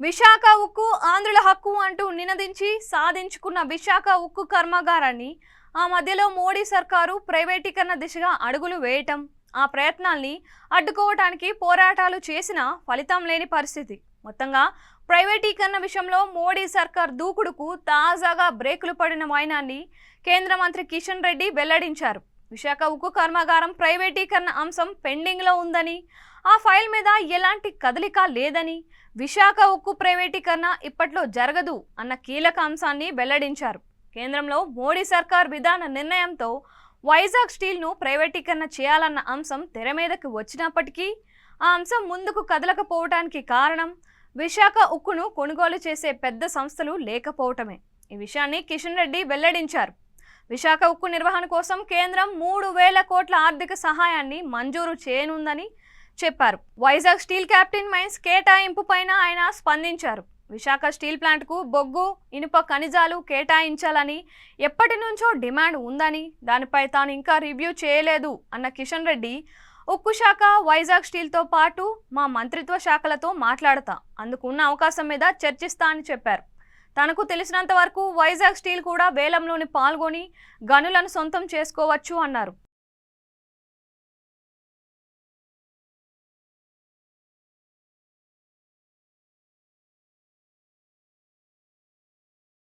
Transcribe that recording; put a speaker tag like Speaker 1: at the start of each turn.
Speaker 1: విశాఖ ఉక్కు ఆంధ్రుల హక్కు అంటూ నినదించి సాధించుకున్న విశాఖ ఉక్కు కర్మాగారాన్ని ఆ మధ్యలో మోడీ సర్కారు ప్రైవేటీకరణ దిశగా అడుగులు వేయటం, ఆ ప్రయత్నాల్ని అడ్డుకోవటానికి పోరాటాలు చేసినా ఫలితం లేని పరిస్థితి. మొత్తంగా ప్రైవేటీకరణ విషయంలో మోడీ సర్కార్ దూకుడుకు తాజాగా బ్రేకులు పడిన వైనాన్ని కేంద్ర మంత్రి కిషన్ రెడ్డి వెల్లడించారు. విశాఖ ఉక్కు కర్మాగారం ప్రైవేటీకరణ అంశం పెండింగ్లో ఉందని, ఆ ఫైల్ మీద ఎలాంటి కదలిక లేదని, విశాఖ ఉక్కు ప్రైవేటీకరణ ఇప్పట్లో జరగదు అన్న కీలక అంశాన్ని వెల్లడించారు. కేంద్రంలో మోడీ సర్కార్ విధాన నిర్ణయంతో వైజాగ్ స్టీల్ను ప్రైవేటీకరణ చేయాలన్న అంశం తెర మీదకి వచ్చినప్పటికీ ఆ అంశం ముందుకు కదలకపోవటానికి కారణం విశాఖ ఉక్కును కొనుగోలు చేసే పెద్ద సంస్థలు లేకపోవటమే. ఈ విషయాన్ని కిషన్ రెడ్డి వెల్లడించారు. విశాఖ ఉక్కు నిర్వహణ కోసం కేంద్రం 3,000 కోట్ల ఆర్థిక సహాయాన్ని మంజూరు చేయనుందని చెప్పారు. వైజాగ్ స్టీల్ క్యాప్టెన్ మైన్స్ కేటాయింపు పైన ఆయన స్పందించారు. విశాఖ స్టీల్ ప్లాంట్కు బొగ్గు, ఇనుప ఖనిజాలు కేటాయించాలని ఎప్పటి నుంచో డిమాండ్ ఉందని, దానిపై తాను ఇంకా రివ్యూ చేయలేదు అన్న కిషన్ రెడ్డి, ఉక్కు శాఖ వైజాగ్ స్టీల్తో పాటు మా మంత్రిత్వ శాఖలతో మాట్లాడతా, అందుకున్న అవకాశం మీద చర్చిస్తా అని చెప్పారు. తనకు తెలిసినంత వరకు వైజాగ్ స్టీల్ కూడా వేలంలోని పాల్గొని గనులను సొంతం చేసుకోవచ్చు అన్నారు.